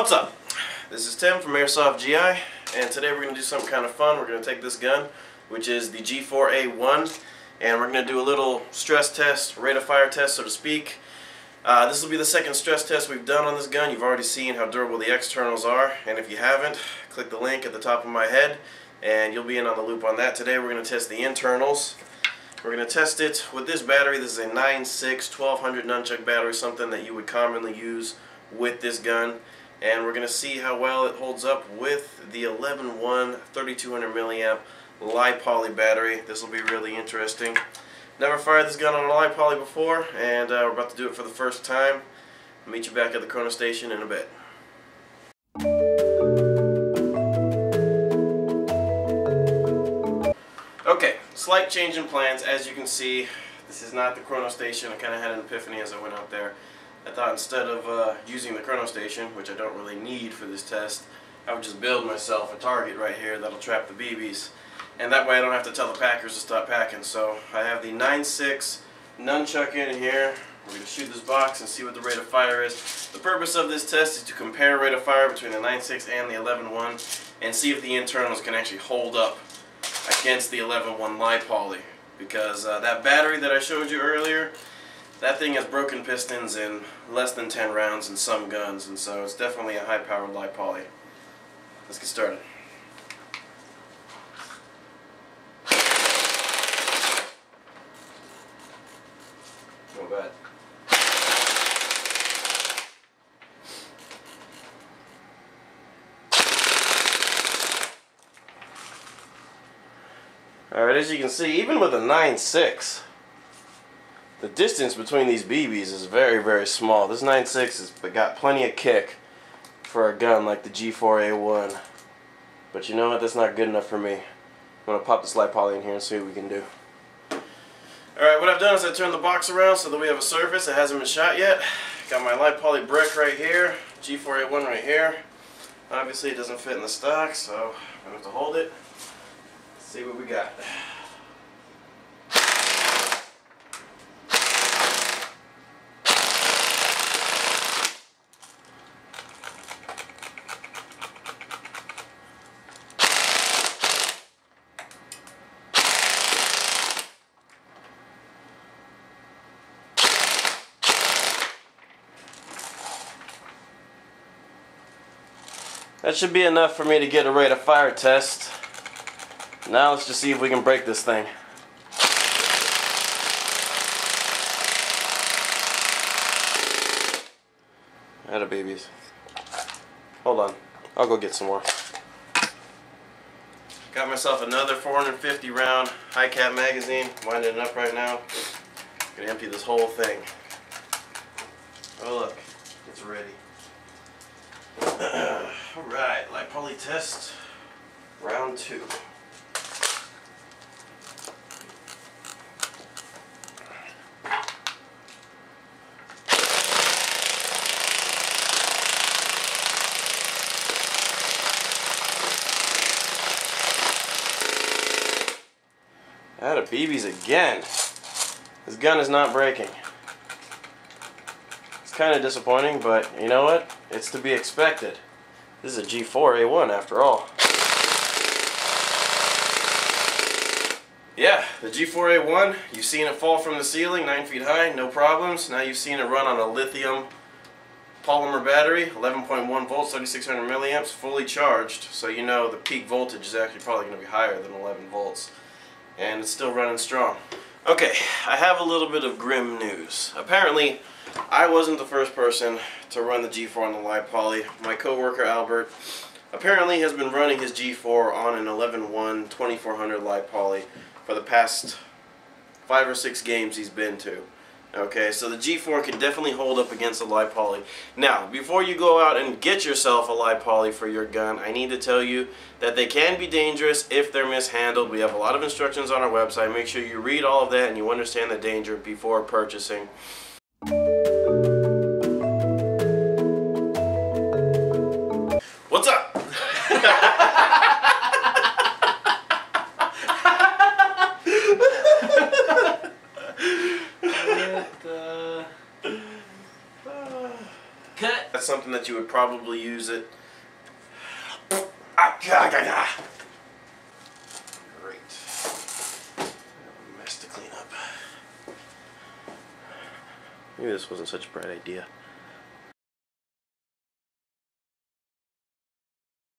What's up? This is Tim from Airsoft GI, and today we're going to do something kind of fun. We're going to take this gun, which is the G4A1, and we're going to do a little stress test, rate of fire test, so to speak. This will be the second stress test we've done on this gun. You've already seen how durable the externals are, and if you haven't, click the link at the top of my head, and you'll be in on the loop on that. Today we're going to test the internals. We're going to test it with this battery. This is a 9.6 1200 nunchuck battery, something that you would commonly use with this gun. And we're going to see how well it holds up with the 11.1 3200 milliamp li-poly battery. This will be really interesting. Never fired this gun on a li-poly before, and we're about to do it for the first time. I'll meet you back at the chrono station in a bit. Okay, slight change in plans. As you can see, this is not the chrono station. I kind of had an epiphany as I went out there. I thought instead of using the chrono station, which I don't really need for this test, I would just build myself a target right here that'll trap the BBs. And that way I don't have to tell the packers to stop packing. So I have the 9.6 nunchuck in here. We're going to shoot this box and see what the rate of fire is. The purpose of this test is to compare rate of fire between the 9.6 and the 11.1 and see if the internals can actually hold up against the 11.1 li-poly. Because that battery that I showed you earlier, that thing has broken pistons in less than 10 rounds in some guns, and so it's definitely a high-powered li-poly. Let's get started. Not bad. Alright, as you can see, even with a 9.6, the distance between these BBs is very, very small. This 9.6 has got plenty of kick for a gun like the G4A1. But you know what? That's not good enough for me. I'm going to pop this li-poly in here and see what we can do. Alright, what I've done is I turned the box around so that we have a surface that hasn't been shot yet. Got my li-poly brick right here, G4A1 right here. Obviously it doesn't fit in the stock, so I'm going to have to hold it. Let's see what we got. That should be enough for me to get a rate of fire test. Now let's just see if we can break this thing. Atta babies. Hold on, I'll go get some more. Got myself another 450 round high cap magazine. Winding it up right now. Gonna empty this whole thing. Oh look, it's ready. Alright, li-poly test, round 2. Atta BBs again. This gun is not breaking. It's kind of disappointing, but you know what? It's to be expected. This is a G4A1 after all. Yeah, the G4A1, you've seen it fall from the ceiling 9 feet high, no problems. Now you've seen it run on a lithium polymer battery, 11.1 volts, 3600 milliamps, fully charged. So you know the peak voltage is actually probably going to be higher than 11 volts. And it's still running strong. Okay, I have a little bit of grim news. Apparently, I wasn't the first person to run the G4 on the li-poly. My coworker Albert apparently has been running his G4 on an 11.1 2400 li-poly for the past 5 or 6 games he's been to. Okay, so the G4 can definitely hold up against a li-poly. Now, before you go out and get yourself a li-poly for your gun, I need to tell you that they can be dangerous if they're mishandled. We have a lot of instructions on our website. Make sure you read all of that and you understand the danger before purchasing. What's up? Cut. That's something that you would probably use it. Great. Mess to clean up. Maybe this wasn't such a bright idea.